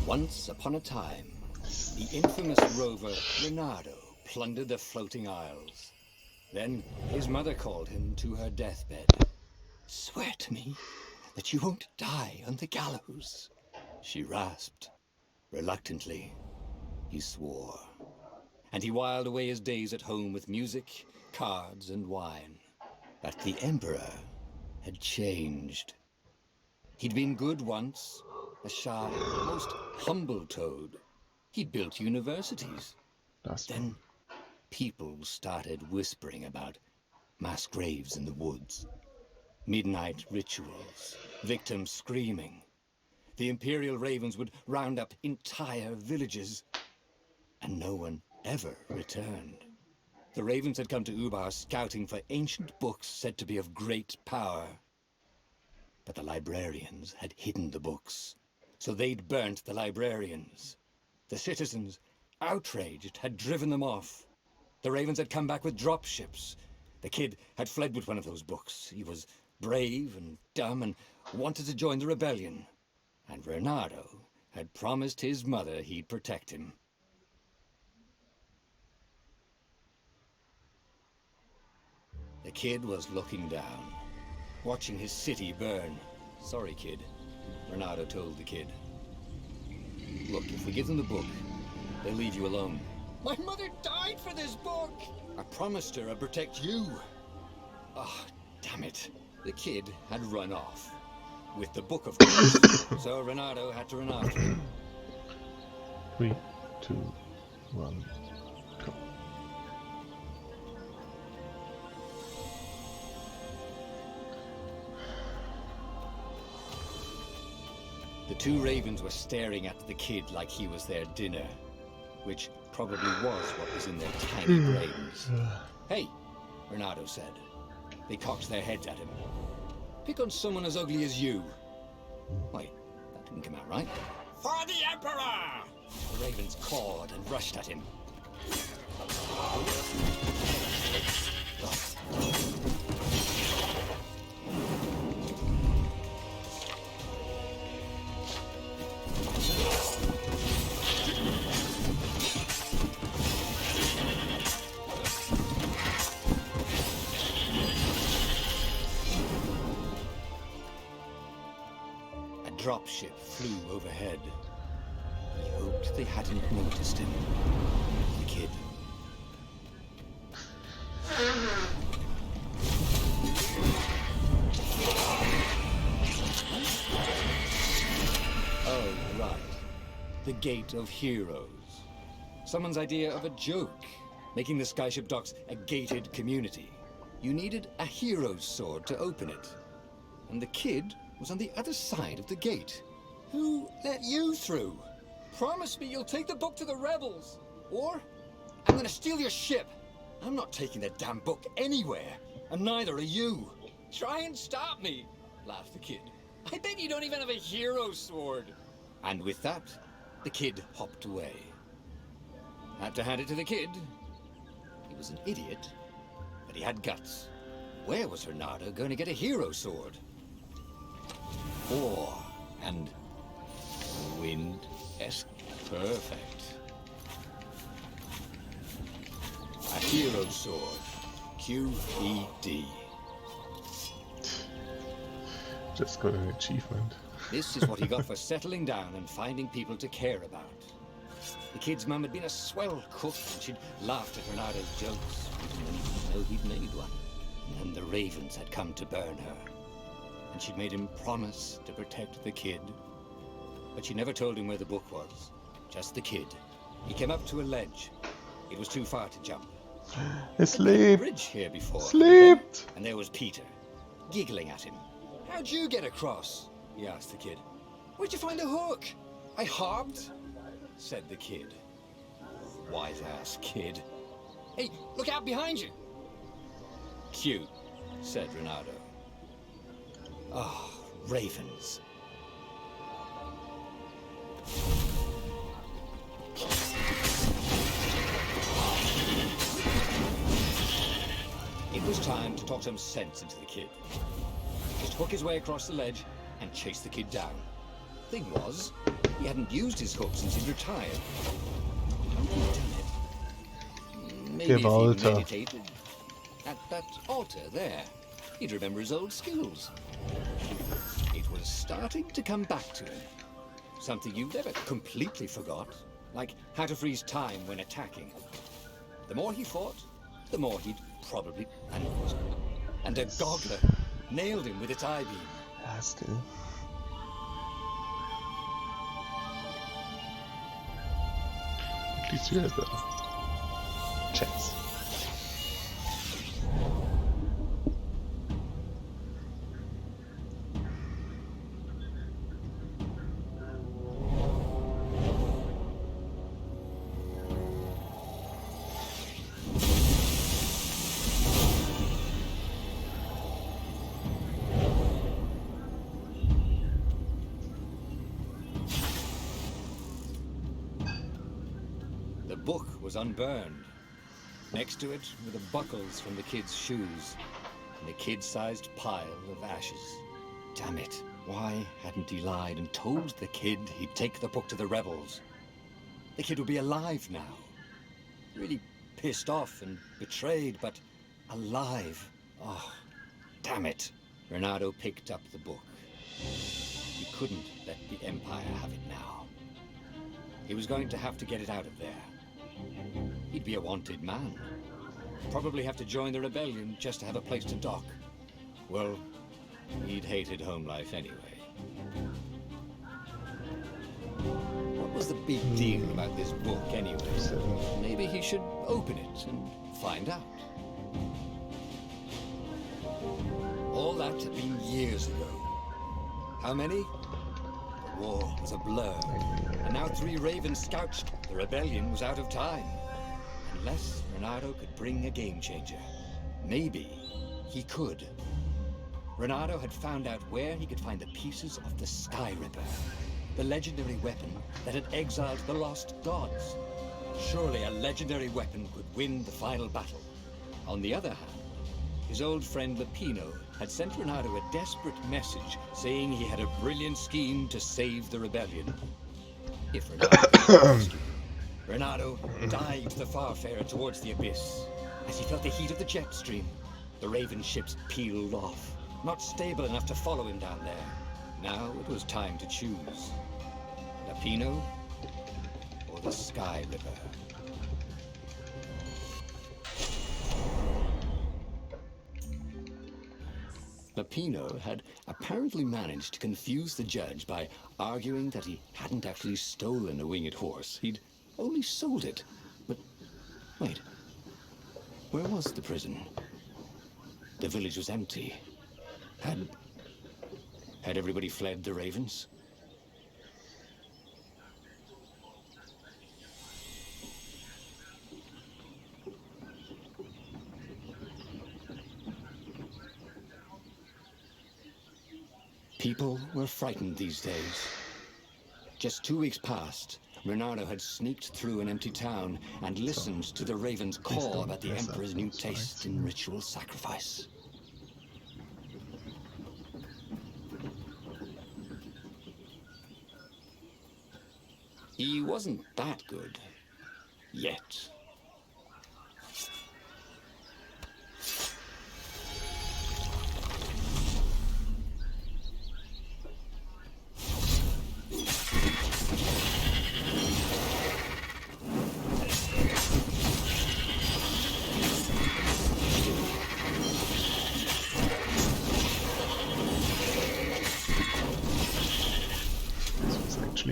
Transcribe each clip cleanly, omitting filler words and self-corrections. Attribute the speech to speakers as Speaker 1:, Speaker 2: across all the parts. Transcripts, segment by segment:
Speaker 1: Once upon a time, the infamous rover Reynardo plundered the floating isles. Then his mother called him to her deathbed. "Swear to me that you won't die on the gallows," she rasped. Reluctantly, he swore. And he whiled away his days at home with music, cards, and wine. But the Emperor had changed. He'd been good once, a shy, most humble toad. He'd built universities. Then people started whispering about mass graves in the woods, midnight rituals, victims screaming. The Imperial Ravens would round up entire villages, and no one ever returned. The Ravens had come to Ubar scouting for ancient books said to be of great power. But the librarians had hidden the books, so they'd burnt the librarians. The citizens, outraged, had driven them off. The Ravens had come back with dropships. The kid had fled with one of those books. He was brave and dumb and wanted to join the rebellion. And Reynardo had promised his mother he'd protect him. The kid was looking down, watching his city burn. "Sorry, kid," Reynardo told the kid. "Look, if we give them the book, they'll leave you alone." "My mother died for this book!" "I promised her I'd protect you." "Oh, damn it." The kid had run off. With the book, of course. So Reynardo had to run after him.
Speaker 2: 3, 2, 1, go.
Speaker 1: The two Ravens were staring at the kid like he was their dinner, which probably was what was in their tiny brains. "Hey," Reynardo said. They cocked their heads at him. "Pick on someone as ugly as you." Wait, that didn't come out right. "For the Emperor!" The Ravens cawed and rushed at him. A dropship flew overhead. He hoped they hadn't noticed him. The kid. Oh, right. The Gate of Heroes. Someone's idea of a joke, making the skyship docks a gated community. You needed a hero's sword to open it. And the kid was on the other side of the gate. "Who let you through? Promise me you'll take the book to the rebels, or I'm gonna steal your ship." "I'm not taking that damn book anywhere, and neither are you." "Try and stop me," laughed the kid. "I bet you don't even have a hero sword." And with that, the kid hopped away. Had to hand it to the kid. He was an idiot, but he had guts. Where was Reynardo going to get a hero sword? And wind-esque perfect. A hero sword. QED.
Speaker 2: Just got an achievement.
Speaker 1: This is what he got for settling down and finding people to care about. The kid's mum had been a swell cook, and she'd laughed at Reynardo's jokes. He didn't even know he'd made one. And then the Ravens had come to burn her. And she'd made him promise to protect the kid. But she never told him where the book was. Just the kid. He came up to a ledge. It was too far to jump.
Speaker 2: Asleep.
Speaker 1: Bridge here before.
Speaker 2: Slept.
Speaker 1: And there was Peter, giggling at him. "How'd you get across?" he asked the kid. "Where'd you find the hook?" "I hopped," said the kid. Wise-ass kid. "Hey, look out behind you." "Cute," said Reynardo. Oh, Ravens. It was time to talk some sense into the kid. Just hook his way across the ledge and chase the kid down. Thing was, He hadn't used his hook since he'd retired. How had he done it? Maybe if he meditated at that altar there, he'd remember his old skills. It was starting to come back to him. Something you never completely forgot, like how to freeze time when attacking. The more he fought, the more he'd probably... And a goggler nailed him with its eye beam.
Speaker 2: Yeah, still. At least you have the chance.
Speaker 1: The book was unburned. Next to it were the buckles from the kid's shoes and a kid-sized pile of ashes. Damn it. Why hadn't he lied and told the kid he'd take the book to the rebels? The kid would be alive now. Really pissed off and betrayed, but alive. Oh, damn it. Renato picked up the book. He couldn't let the Empire have it now. He was going to have to get it out of there. He'd be a wanted man. Probably have to join the rebellion just to have a place to dock. Well, he'd hated home life anyway. What was the big deal about this book anyway? Maybe he should open it and find out. All that had been years ago. How many? The war was a blur. And now 3 ravens scorched. The rebellion was out of time. Unless Renato could bring a game changer. Maybe he could. Renato had found out where he could find the pieces of the Sky Ripper, the legendary weapon that had exiled the lost gods. Surely a legendary weapon could win the final battle. On the other hand, his old friend Lapino had sent Renato a desperate message saying he had a brilliant scheme to save the rebellion. If Renato dived the Farfarer towards the abyss. As he felt the heat of the jet stream, the Raven ships peeled off, not stable enough to follow him down there. Now it was time to choose. Lapino or the Sky Ripper. Lapino had apparently managed to confuse the judge by arguing that he hadn't actually stolen a winged horse. He'd only sold it. But wait, where was the prison? The village was empty. Had everybody fled the ravens? People were frightened these days. Just 2 weeks past, Renato had sneaked through an empty town and listened to the ravens call about the Emperor's new taste in ritual sacrifice. He wasn't that good. Yet.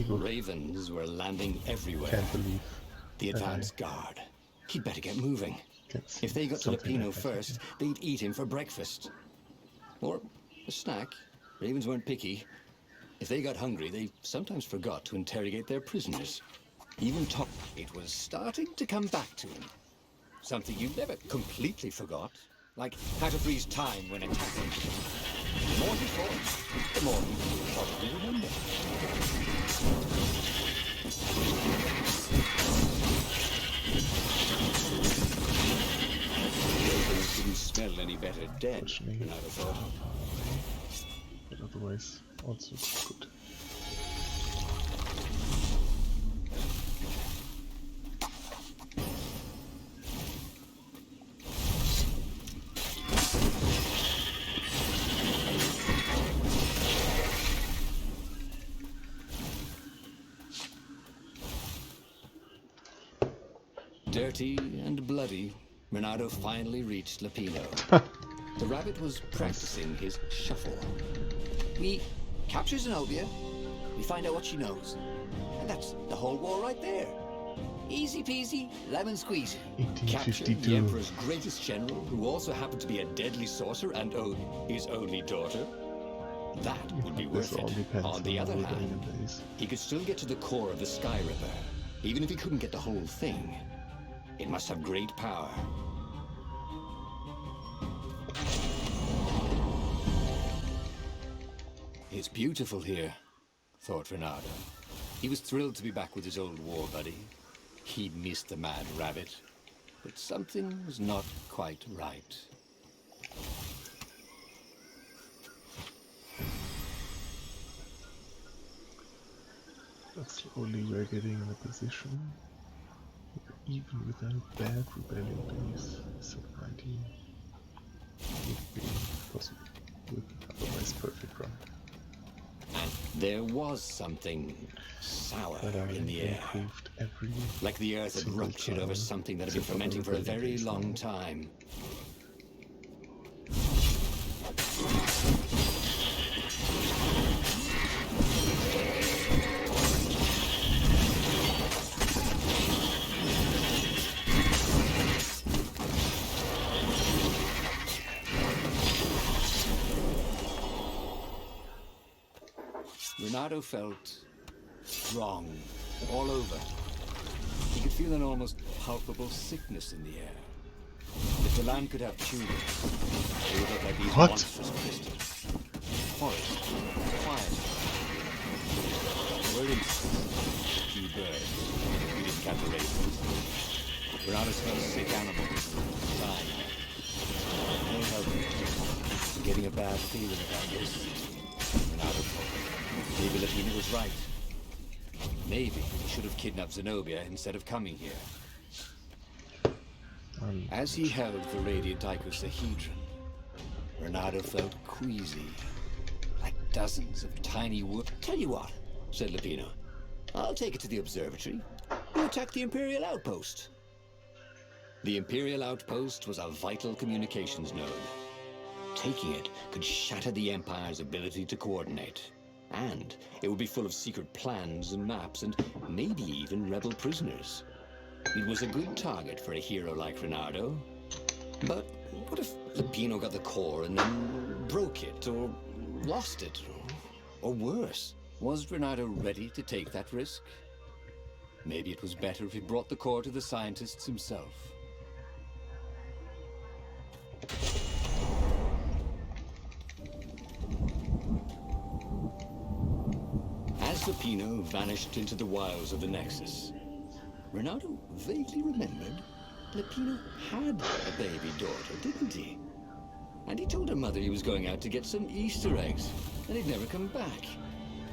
Speaker 1: Ravens were landing everywhere.
Speaker 2: Can't believe
Speaker 1: the advance guard. He'd better get moving. If they got to Lapino first, they'd eat him for breakfast. Or a snack. Ravens weren't picky. If they got hungry, they sometimes forgot to interrogate their prisoners. Even Top. It was starting to come back to him. Something you never completely forgot. Like how to freeze time when attacking. The more he fought, the more he probably remembered. Ravens didn't smell any better dead, Renato thought.
Speaker 2: But otherwise, also good.
Speaker 1: Dirty and bloody, Renato finally reached Lupino. The rabbit was practicing his shuffle. We capture Zenobia, we find out what she knows, and that's the whole war right there. Easy peasy, lemon squeezy. Capture the Emperor's greatest general, who also happened to be a deadly sorcerer and his only daughter. That would be worth it. On the other hand, he could still get to the core of the Sky Ripper, even if he couldn't get the whole thing. It must have great power. It's beautiful here, thought Renato. He was thrilled to be back with his old war buddy. He'd missed the mad rabbit, but something was not quite right.
Speaker 2: But slowly we're getting in a position, even without bad rebellion days, sub-19 would be possible with otherwise perfect run.
Speaker 1: And there was something sour in the air. Like the earth had ruptured over something that had been fermenting for a very long time. Renato felt wrong all over. He could feel an almost palpable sickness in the air. If the land could have children, they would look like these monstrous crystals. Forest, quiet. There were instances, a few birds. We didn't count the ravens. Renato felt sick animals, dying. No help. Getting a bad feeling about this. Renato thought. Maybe Lupino was right. Maybe he should have kidnapped Zenobia instead of coming here. As he held the radiant icosahedron, Renato felt queasy, like dozens of tiny wood. Tell you what, said Lupino. I'll take it to the observatory. You attack the Imperial outpost. The Imperial outpost was a vital communications node. Taking it could shatter the Empire's ability to coordinate. And it would be full of secret plans and maps and maybe even rebel prisoners. It was a good target for a hero like Renato. But what if Lupino got the core and then broke it or lost it? Or worse, was Renato ready to take that risk? Maybe it was better if he brought the core to the scientists himself. Lupino vanished into the wilds of the Nexus. Renato vaguely remembered Lupino had a baby daughter, didn't he? And he told her mother he was going out to get some Easter eggs, and he'd never come back.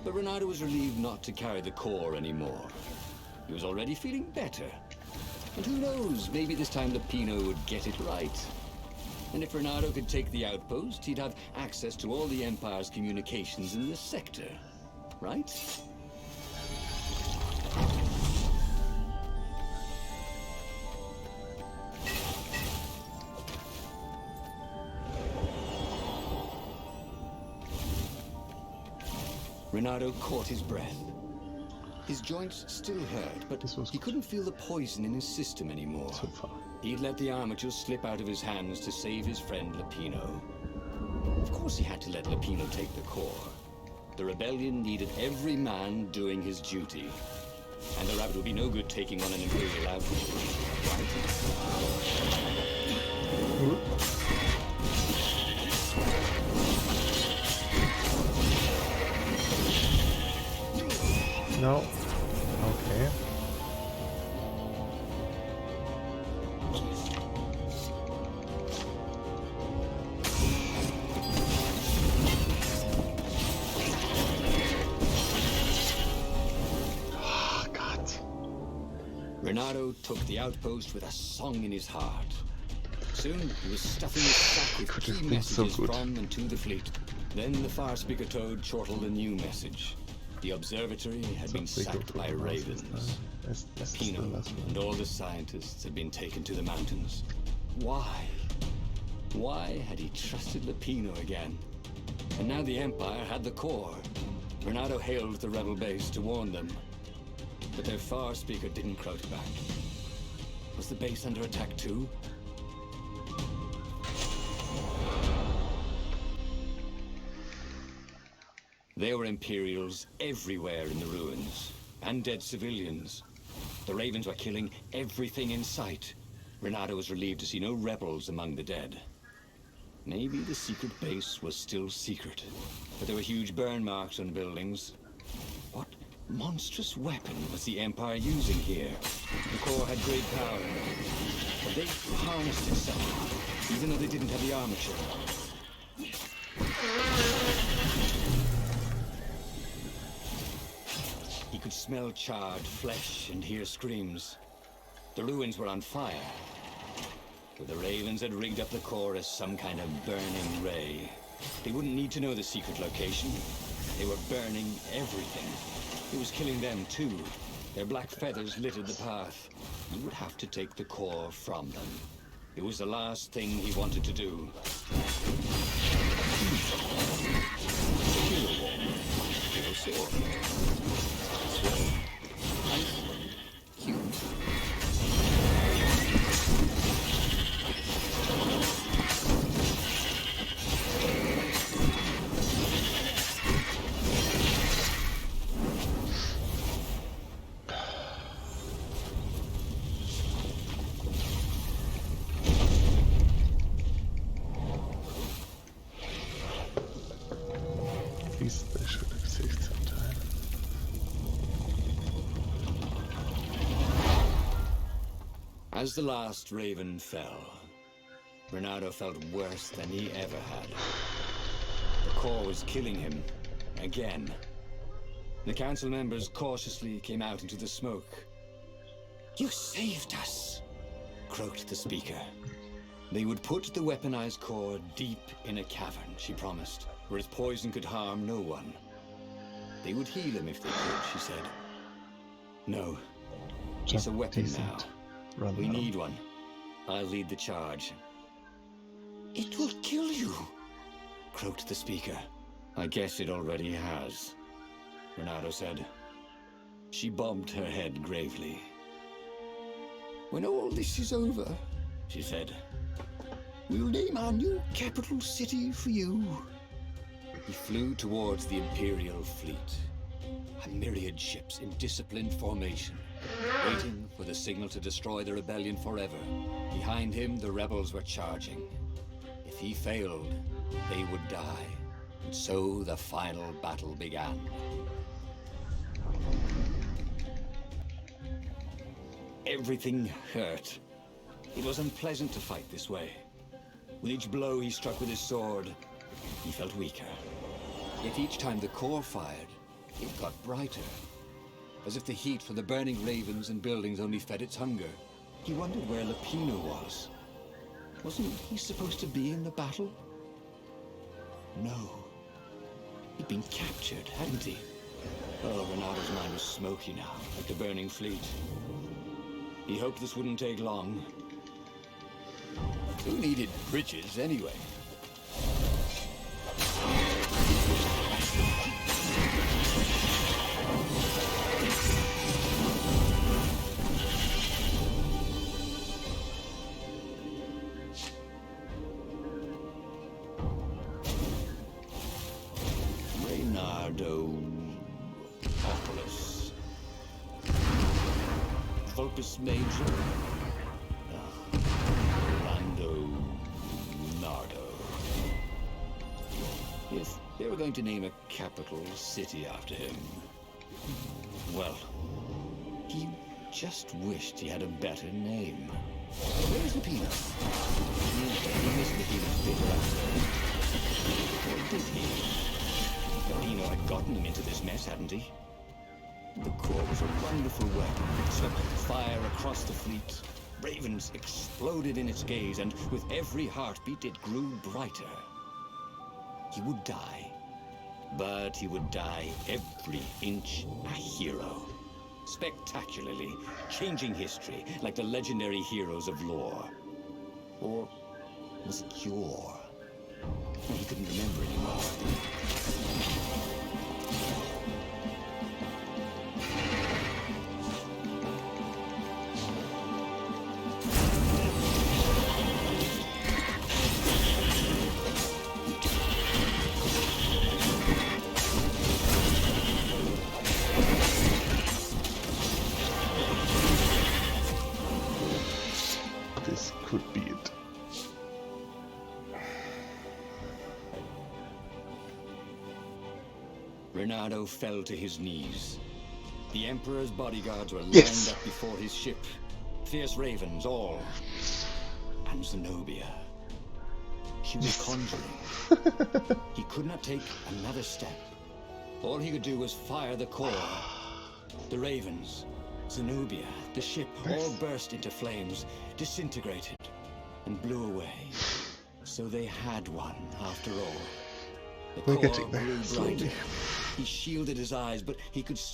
Speaker 1: But Renato was relieved not to carry the core anymore. He was already feeling better. And who knows, maybe this time Lupino would get it right. And if Renato could take the outpost, he'd have access to all the Empire's communications in this sector. Right? Renato caught his breath. His joints still hurt, but he couldn't feel the poison in his system anymore.
Speaker 2: So far.
Speaker 1: He'd let the armature slip out of his hands to save his friend Lupino. Of course he had to let Lupino take the core. The rebellion needed every man doing his duty. And the rabbit would be no good taking on an Imperial outpost, right?
Speaker 2: No. Okay.
Speaker 1: Renato took the outpost with a song in his heart. Soon he was stuffing his sack with key messages from and to the fleet. Then the far speaker toad chortled a new message. The observatory had been
Speaker 2: So they go
Speaker 1: sacked
Speaker 2: for
Speaker 1: by
Speaker 2: the mouse this
Speaker 1: ravens.
Speaker 2: time. As the
Speaker 1: Pino
Speaker 2: last
Speaker 1: and
Speaker 2: one.
Speaker 1: all the scientists had been taken to the mountains. Why? Why had he trusted Lupino again? And now the Empire had the core. Renato hailed the rebel base to warn them. But their far speaker didn't croak back. Was the base under attack too? There were Imperials everywhere in the ruins, and dead civilians. The Ravens were killing everything in sight. Renato was relieved to see no rebels among the dead. Maybe the secret base was still secret, but there were huge burn marks on buildings. What monstrous weapon was the Empire using here? The core had great power, but they harnessed it somehow, even though they didn't have the armature. He could smell charred flesh and hear screams. The ruins were on fire. But the Ravens had rigged up the core as some kind of burning ray. They wouldn't need to know the secret location. They were burning everything. It was killing them too. Their black feathers littered the path. He would have to take the core from them. It was the last thing he wanted to do.
Speaker 2: At least they should have saved some time.
Speaker 1: As the last Raven fell, Renato felt worse than he ever had. The core was killing him, again. The council members cautiously came out into the smoke. "You saved us," croaked the speaker. They would put the weaponized core deep in a cavern, she promised, where its poison could harm no one. They would heal him if they could, she said. No, it's a weapon now. We need one. I'll lead the charge. "It will kill you," croaked the speaker. "I guess it already has," Renato said. She bobbed her head gravely. "When all this is over," she said, "we'll name our new capital city for you." He flew towards the Imperial fleet. A myriad ships in disciplined formation, waiting for the signal to destroy the rebellion forever. Behind him, the rebels were charging. If he failed, they would die. And so the final battle began. Everything hurt. It was unpleasant to fight this way. With each blow he struck with his sword, he felt weaker. Yet each time the core fired, it got brighter. As if the heat from the burning ravens and buildings only fed its hunger. He wondered where Lupino was. Wasn't he supposed to be in the battle? No. He'd been captured, hadn't he? Oh, Renato's mind was smoky now, like the burning fleet. He hoped this wouldn't take long. Who needed bridges, anyway? Reynardo-polis. Vulpus Major. Orlando Nardo. If they were going to name a capital city after him, well, he just wished he had a better name. Where's Lupino? He missed Lupino's bitter accent. Or did he? Lupino had gotten him into this mess, hadn't he? The core was a wonderful weapon. It swept fire across the fleet. Ravens exploded in its gaze, and with every heartbeat it grew brighter. He would die. But he would die every inch a hero. Spectacularly changing history like the legendary heroes of lore. Or was it yore? He couldn't remember anymore.
Speaker 2: This could be it.
Speaker 1: Reynardo fell to his knees. The Emperor's bodyguards were lined
Speaker 2: Yes.
Speaker 1: up before his ship. Fierce ravens, all. And Zenobia. She was conjuring. He could not take another step. All he could do was fire the core. The ravens, Zenobia, the ship, all burst into flames, disintegrated, and blew away. So they had one, after all. The
Speaker 2: We're
Speaker 1: core
Speaker 2: getting there,
Speaker 1: grew
Speaker 2: slowly.
Speaker 1: brighter. He shielded his eyes, but he could